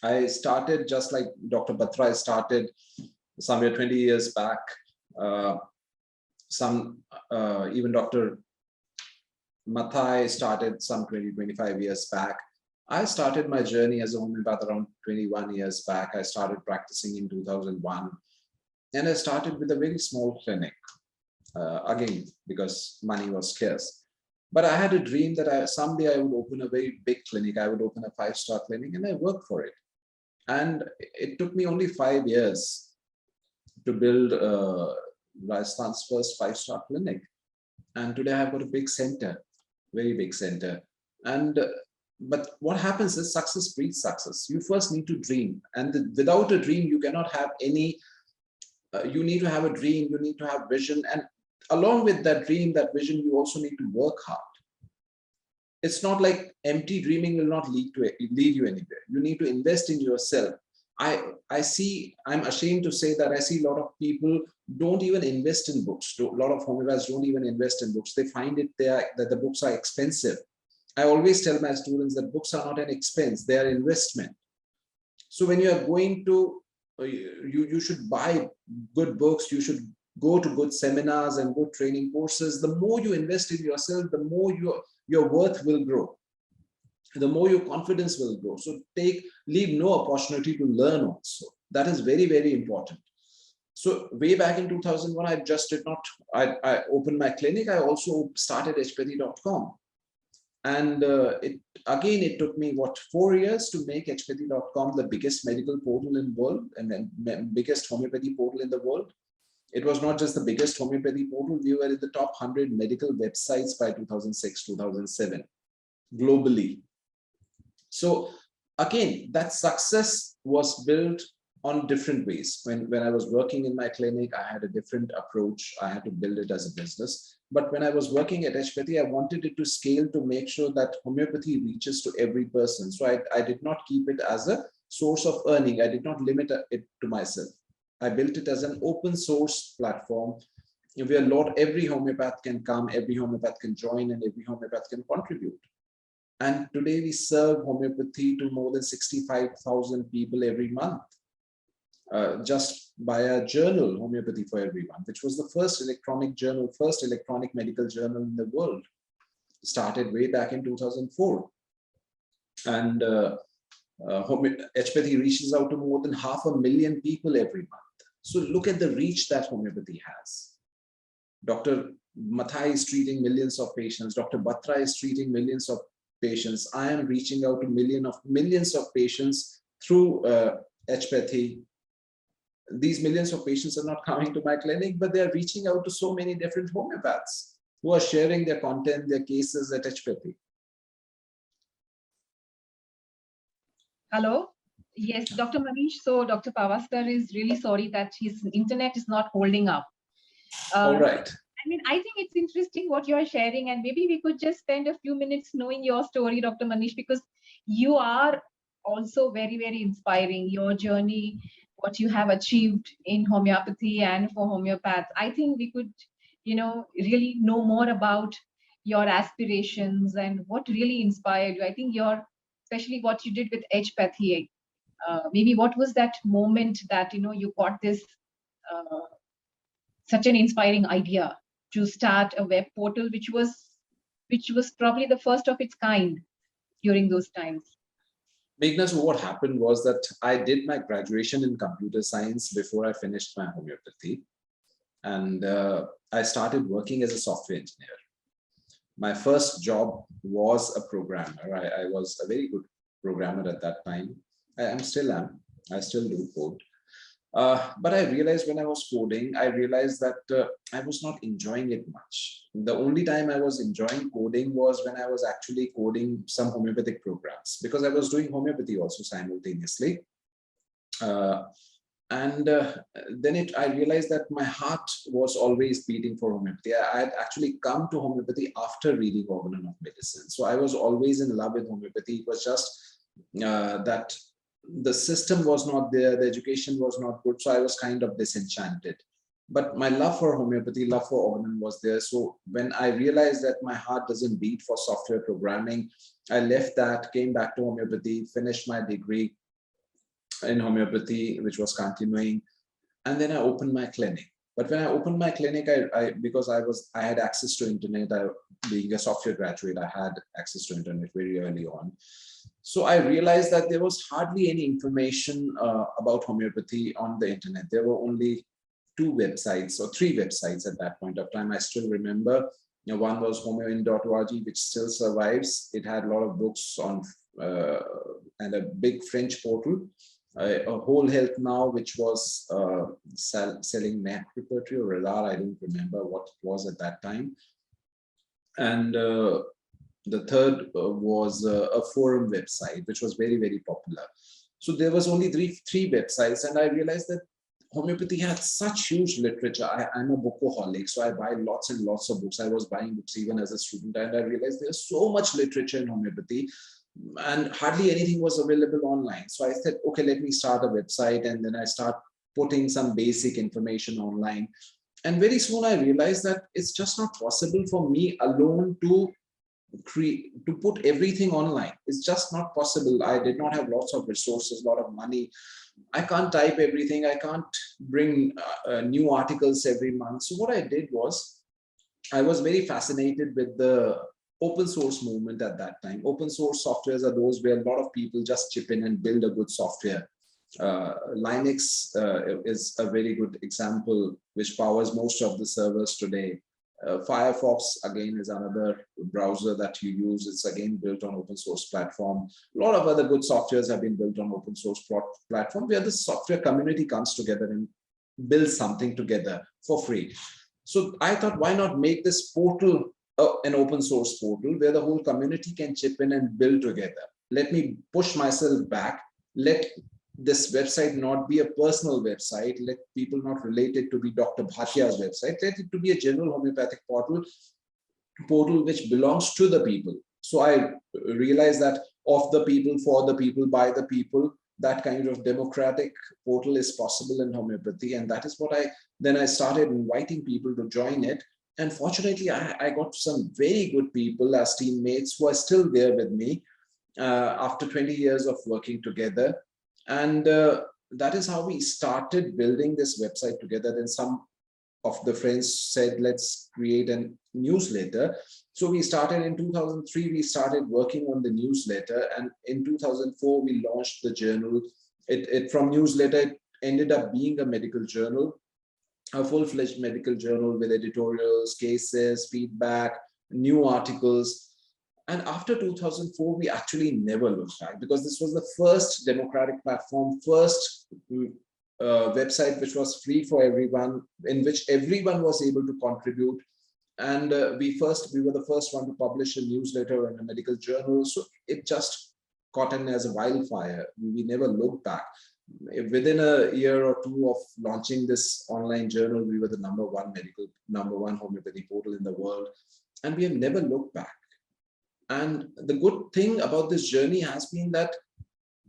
I started just like Dr. Batra started somewhere 20 years back. Even Dr. Mathai started some 20, 25 years back. I started my journey as a homeopath around 21 years back. I started practicing in 2001, and I started with a very small clinic, again, because money was scarce. But I had a dream that someday I would open a very big clinic. I would open a 5-star clinic, and I worked for it. And it took me only 5 years to build Rajasthan's first 5-star clinic. And today I've got a big center, very big center. And but what happens is success breeds success. You first need to dream, and without a dream, you cannot have any. You need to have a dream. You need to have vision, and along with that dream, that vision, you also need to work hard. It's not like empty dreaming will not lead you anywhere. You need to invest in yourself. I'm ashamed to say that I see a lot of people don't even invest in books. A lot of homeopaths don't even invest in books. They find that the books are expensive. I always tell my students that books are not an expense, they are investment. So when you are going to, you should buy good books, you should go to good seminars and good training courses. The more you invest in yourself, the more your worth will grow, the more your confidence will grow. So leave no opportunity to learn also. That is very, very important. So way back in 2001, I opened my clinic. I also started homeopathy.com. And it took me, 4 years to make homeopathy.com the biggest medical portal in the world and then biggest homeopathy portal in the world. It was not just the biggest homeopathy portal. We were in the top 100 medical websites by 2006, 2007, globally. So again, that success was built on different ways. When I was working in my clinic, I had a different approach. I had to build it as a business. But when I was working at homeopathy, I wanted it to scale to make sure that homeopathy reaches to every person. So I did not keep it as a source of earning. I did not limit it to myself. I built it as an open source platform where every homeopath can come, every homeopath can join, and every homeopath can contribute. And today we serve homeopathy to more than 65,000 people every month. Just by a journal, Homeopathy for Everyone, which was the first electronic journal, first electronic medical journal in the world, started way back in 2004. And homeopathy reaches out to more than 500,000 people every month. So look at the reach that homeopathy has. Dr. Mathai is treating millions of patients. Dr. Batra is treating millions of patients. I am reaching out to millions of patients through homeopathy. These millions of patients are not coming to my clinic, but they are reaching out to so many different homeopaths who are sharing their content, their cases at homeopathy. Hello. Yes, Dr. Manish. So Dr. Pavaskar is really sorry that his internet is not holding up. All right. I mean, I think it's interesting what you're sharing, and maybe we could just spend a few minutes knowing your story, Dr. Manish, because you are also very, very inspiring. Your journey, what you have achieved in homeopathy and for homeopaths. I think we could, really know more about your aspirations and what really inspired you. I think especially what you did with homeopathy. Maybe what was that moment that, you got this such an inspiring idea to start a web portal, which was probably the first of its kind during those times? Meghna, so what happened was that I did my graduation in computer science before I finished my homeopathy. And I started working as a software engineer. My first job was a programmer. I was a very good programmer at that time. I still do code. But I realized when I was coding, I realized that I was not enjoying it much. The only time I was enjoying coding was when I was actually coding some homeopathic programs, because I was doing homeopathy also simultaneously. Then I realized that my heart was always beating for homeopathy. I had actually come to homeopathy after reading Organon of Medicine. So I was always in love with homeopathy. It was just that the system was not there, the education was not good, so I was kind of disenchanted. But my love for homeopathy, love for Organon was there. So when I realized that my heart doesn't beat for software programming, I left that, came back to homeopathy, finished my degree. in homeopathy, which was continuing. And then I opened my clinic. But when I opened my clinic, because I had access to internet. Being a software graduate, I had access to internet very early on. So I realized that there was hardly any information about homeopathy on the internet. There were only 2 websites or 3 websites at that point of time. I still remember. One was homeoin.org, which still survives. It had a lot of books on and a big French portal. A Whole Health Now, which was selling Macroperty or Radar. I don't remember what it was at that time. And the third was a forum website, which was very, very popular. So there was only three websites, and I realized that homeopathy had such huge literature. I'm a bookaholic, so I buy lots and lots of books. I was buying books even as a student, and I realized there's so much literature in homeopathy, and hardly anything was available online. So I said, okay, let me start a website, and then I start putting some basic information online. And very soon I realized that it's just not possible for me alone to put everything online. It's just not possible. I did not have lots of resources, a lot of money. I can't type everything. I can't bring new articles every month. So what I did was, I was very fascinated with the open source movement at that time. Open source softwares are those where a lot of people just chip in and build a good software. Linux is a very good example, which powers most of the servers today. Firefox, again, is another browser that you use. It's again built on open source platform. A lot of other good softwares have been built on open source platform, where the software community comes together and builds something together for free. So I thought, why not make this portal an open source portal where the whole community can chip in and build together? Let me push myself back. Let this website not be a personal website. Let people not relate it to be Dr. Bhatia's website. Let it to be a general homeopathic portal which belongs to the people. So I realized that of the people, for the people, by the people, that kind of democratic portal is possible in homeopathy. And that is what I started inviting people to join it. And fortunately, I got some very good people as teammates who are still there with me after 20 years of working together. And that is how we started building this website together. Then some of the friends said, let's create a newsletter. So we started in 2003, we started working on the newsletter. And in 2004, we launched the journal. From newsletter, it ended up being a medical journal, a full-fledged medical journal with editorials, cases, feedback, new articles. And after 2004, we actually never looked back, because this was the first democratic platform, first website which was free for everyone, in which everyone was able to contribute. And we were the first one to publish a newsletter and a medical journal. So it just caught in as a wildfire. We never looked back. Within a year or two of launching this online journal, we were the number one homeopathy portal in the world. And we have never looked back. And the good thing about this journey has been that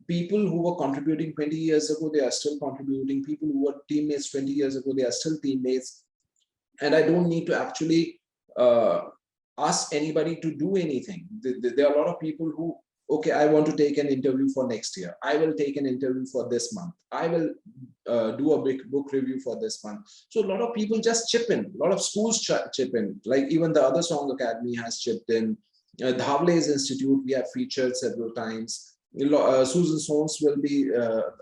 people who were contributing 20 years ago, they are still contributing. People who were teammates 20 years ago, they are still teammates. And I don't need to actually ask anybody to do anything. There are a lot of people who, okay, I want to take an interview for next year. I will take an interview for this month. I will do a big book review for this month. So a lot of people just chip in. A lot of schools chip in. Like even the Other Song Academy has chipped in. Dhavle's Institute, we have featured several times. Susan Sones will be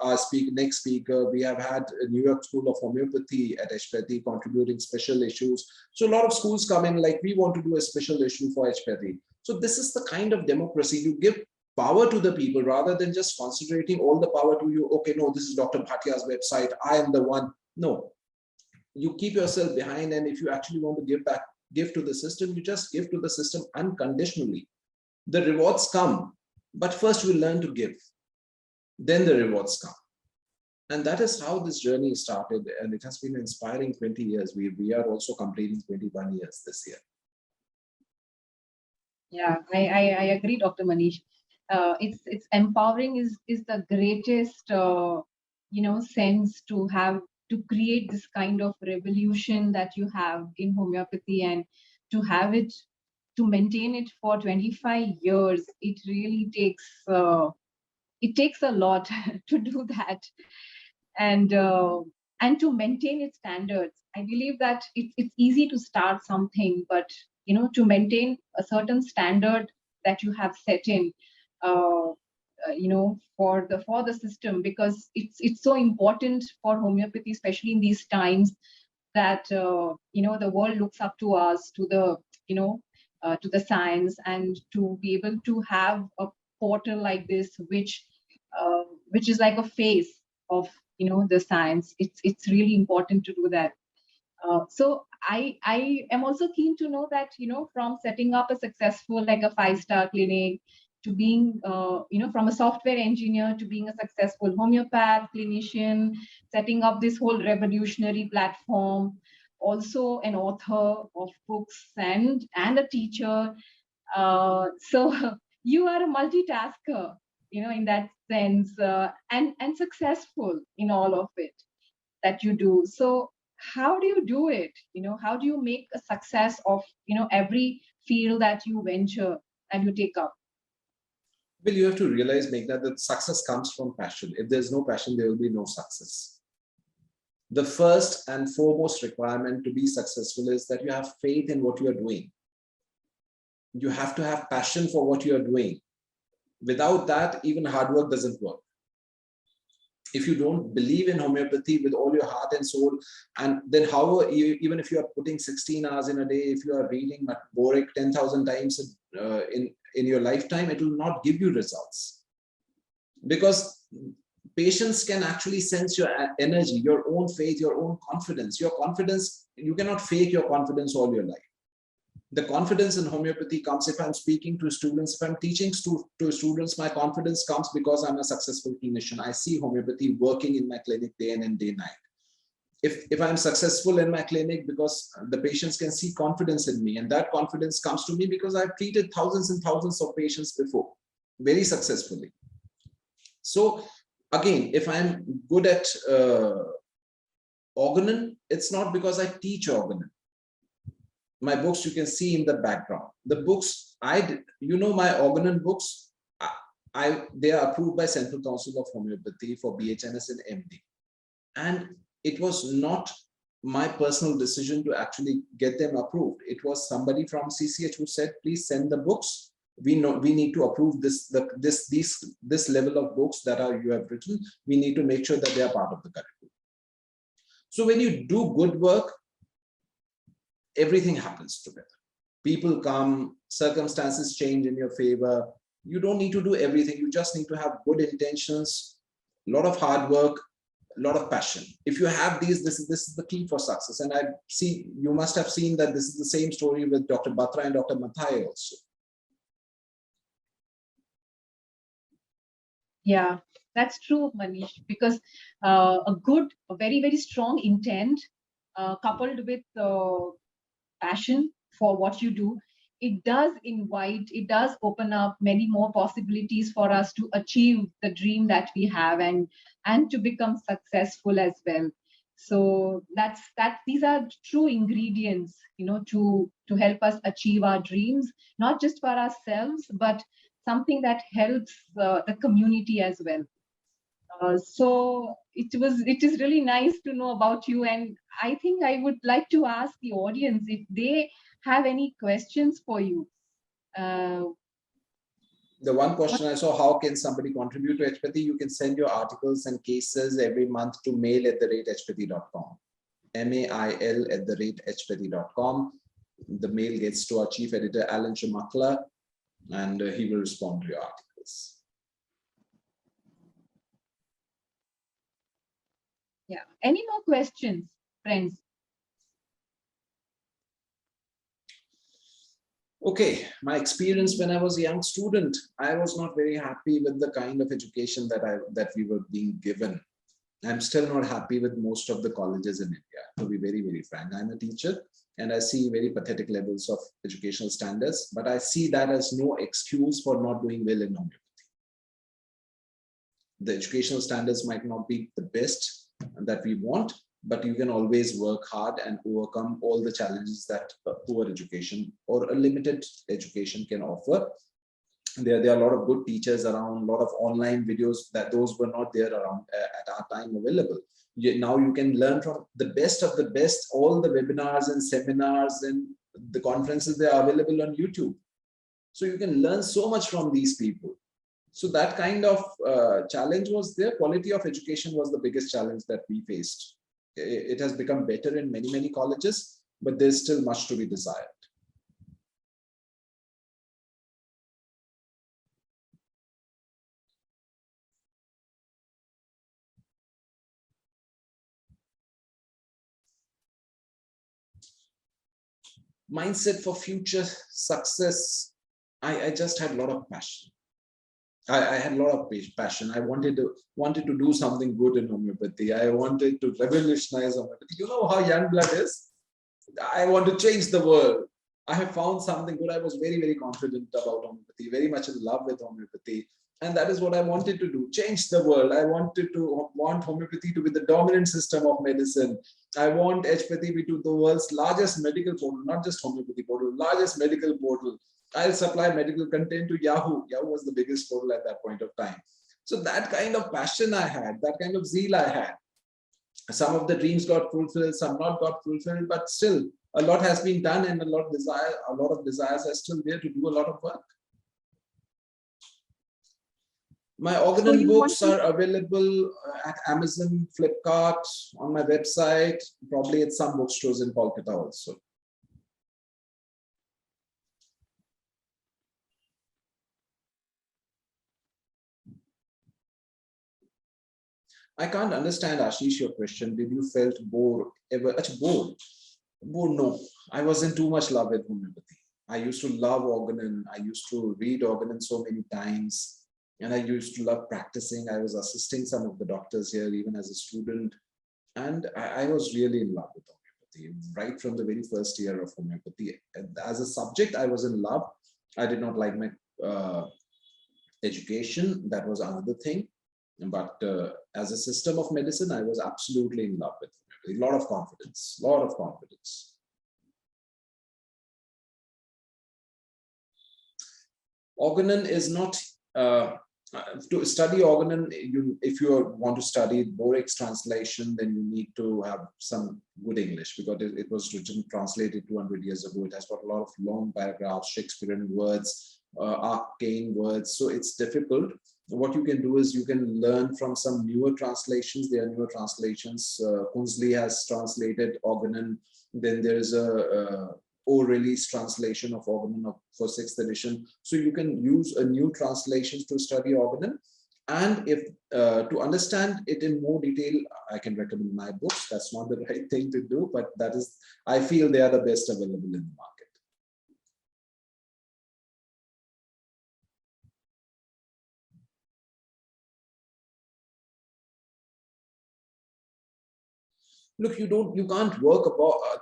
our next speaker. We have had New York School of Homeopathy at Homeopathy contributing special issues. So a lot of schools come in like, we want to do a special issue for Homeopathy. So this is the kind of democracy. You give power to the people rather than just concentrating all the power to you. Okay, no, this is Dr. Bhatia's website. I am the one. No, you keep yourself behind. And if you actually want to give to the system, you just give to the system unconditionally. The rewards come, but first we learn to give, then the rewards come. And that is how this journey started, and it has been inspiring 20 years. We are also completing 21 years this year. Yeah, I agree, Dr. Manish. It's empowering is the greatest sense to have, to create this kind of revolution that you have in homeopathy, and to have it, to maintain it for 25 years. It really takes it takes a lot to do that, and to maintain its standards. I believe that it's easy to start something, but to maintain a certain standard that you have set in, for the system, because it's so important for homeopathy, especially in these times, that the world looks up to us, to the to the science, and to be able to have a portal like this, which is like a face of the science. It's really important to do that. So I am also keen to know that from setting up a successful, like a 5-star clinic, to being from a software engineer to being a successful homeopath clinician, setting up this whole revolutionary platform, also an author of books and a teacher. So you are a multitasker, in that sense, and successful in all of it that you do. So how do you do it? How do you make a success of every field that you venture and you take up? Well, you have to realize, Meghna, that success comes from passion. If there's no passion, there will be no success. The first and foremost requirement to be successful is that you have faith in what you are doing. You have to have passion for what you are doing. Without that, even hard work doesn't work. If you don't believe in homeopathy with all your heart and soul, and then however, even if you are putting 16 hours in a day, if you are reading Boric 10,000 times in your lifetime, it will not give you results. Because patients can actually sense your energy, your own faith, your own confidence. Your confidence, you cannot fake your confidence all your life. The confidence in homeopathy comes if I'm speaking to students, if I'm teaching to students, my confidence comes because I'm a successful clinician. I see homeopathy working in my clinic day in and day night. If I'm successful in my clinic, because the patients can see confidence in me, and that confidence comes to me because I've treated thousands and thousands of patients before, very successfully. So again, if I'm good at organon, it's not because I teach organon. My books, you can see in the background. The books I did, my organon books, they are approved by Central Council of Homeopathy for BHNS and MD. And it was not my personal decision to actually get them approved. It was somebody from CCH who said, please send the books. We need to approve this level of books that you have written. We need to make sure that they are part of the curriculum. So when you do good work, everything happens together. People come, circumstances change in your favor. You don't need to do everything. You just need to have good intentions, a lot of hard work, a lot of passion. If you have these, this is the key for success. And you must have seen that this is the same story with Dr. Batra and Dr. Mathai also. Yeah, that's true, Manish, because a very, very strong intent coupled with passion for what you do, it does open up many more possibilities for us to achieve the dream that we have, and to become successful as well. So these are true ingredients, to help us achieve our dreams, not just for ourselves, but something that helps the community as well. So it is really nice to know about you, and I think I would like to ask the audience if they have any questions for you. The one question I saw, how can somebody contribute to Homeopathy? You can send your articles and cases every month to mail@homeopathy.com. mail@homeopathy.com. The mail gets to our chief editor, Alan Chamakla, and he will respond to your articles. Yeah. Any more questions, friends? Okay, my experience when I was a young student, I was not very happy with the kind of education that we were being given. I'm still not happy with most of the colleges in India, to be very, very frank. I'm a teacher and I see very pathetic levels of educational standards, but I see that as no excuse for not doing well in homeopathy. The educational standards might not be the best that we want, but you can always work hard and overcome all the challenges that poor education or a limited education can offer. There are a lot of good teachers around, a lot of online videos that those were not there around at our time available. Now you can learn from the best of the best. All the webinars and seminars and the conferences, they are available on YouTube. So you can learn so much from these people. So that kind of challenge was there. Quality of education was the biggest challenge that we faced. It has become better in many, many colleges, but there's still much to be desired. Mindset for future success. I just had a lot of passion. I had a lot of passion. I wanted to do something good in homeopathy. I wanted to revolutionize homeopathy. You know how young blood is. I want to change the world. I have found something good. I was very, very confident about homeopathy, very much in love with homeopathy. And that is what I wanted to do, change the world. I want homeopathy to be the dominant system of medicine. I want HPathy to be the world's largest medical portal, not just homeopathy portal, largest medical portal. I'll supply medical content to Yahoo. Yahoo was the biggest portal at that point of time. So that kind of passion I had, that kind of zeal I had. Some of the dreams got fulfilled, some not got fulfilled, but still a lot has been done, and a lot of desires are still there to do a lot of work. My organon books are available at Amazon, Flipkart, on my website, probably at some bookstores in Kolkata also. I can't understand, Ashish, your question. Did you felt bored ever? Bored? Bored? No. I was in too much love with homeopathy. I used to love organon. I used to read organon so many times. And I used to love practicing. I was assisting some of the doctors here, even as a student. And I was really in love with homeopathy, right from the very first year of homeopathy. And as a subject, I was in love. I did not like my education. That was another thing. But as a system of medicine, I was absolutely in love with it. A lot of confidence, lot of confidence. Organon is not, to study organon, if you want to study Boric's translation, then you need to have some good English, because it was written, translated 200 years ago. It has got a lot of long paragraphs, Shakespearean words, arcane words, so it's difficult. What you can do is you can learn from some newer translations. There are newer translations. Kunzli has translated organon. Then there is a O-release translation of organon for 6th edition. So you can use a new translation to study organon. And if to understand it in more detail, I can recommend my books. That's not the right thing to do, but that is, I feel they are the best available in the market. Look, you can't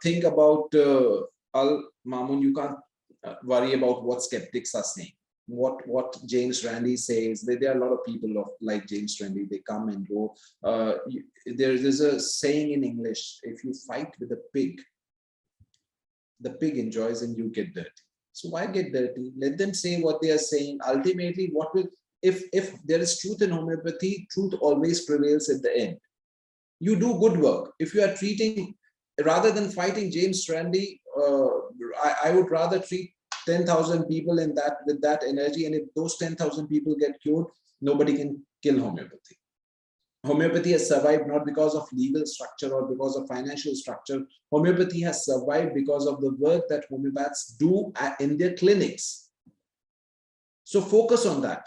think about Al Mamun. You can't worry about what skeptics are saying. What James Randi says. There are a lot of people like James Randi. They come and go. There's a saying in English: if you fight with a pig, the pig enjoys and you get dirty. So why get dirty? Let them say what they are saying. Ultimately, if there is truth in homeopathy, truth always prevails at the end. You do good work. If you are treating, rather than fighting James Randi, I would rather treat 10,000 people with that energy. And if those 10,000 people get cured, nobody can kill homeopathy. Homeopathy has survived not because of legal structure or because of financial structure. Homeopathy has survived because of the work that homeopaths do in their clinics. So focus on that.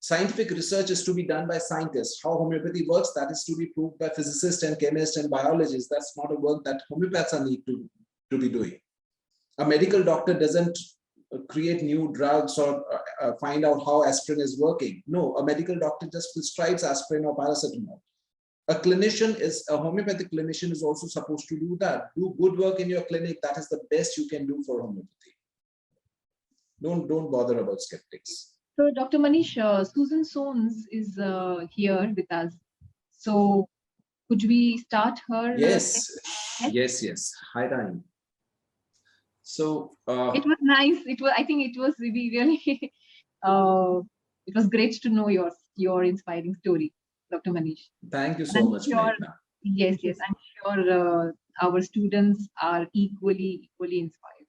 Scientific research is to be done by scientists. How homeopathy works, that is to be proved by physicists and chemists and biologists. That's not a work that homeopaths are need to be doing. A medical doctor doesn't create new drugs or find out how aspirin is working. No, a medical doctor just prescribes aspirin or paracetamol. A homeopathic clinician is also supposed to do that. Do good work in your clinic. That is the best you can do for homeopathy. Don't bother about skeptics. So, Dr. Manish, Susan Soanes is here with us. So, could we start her? Yes. Hi, Ryan. So it was nice. I think it was really It was great to know your inspiring story, Dr. Manish. Thank you And so I'm much, sure, Meghna. yes, I'm sure our students are equally inspired.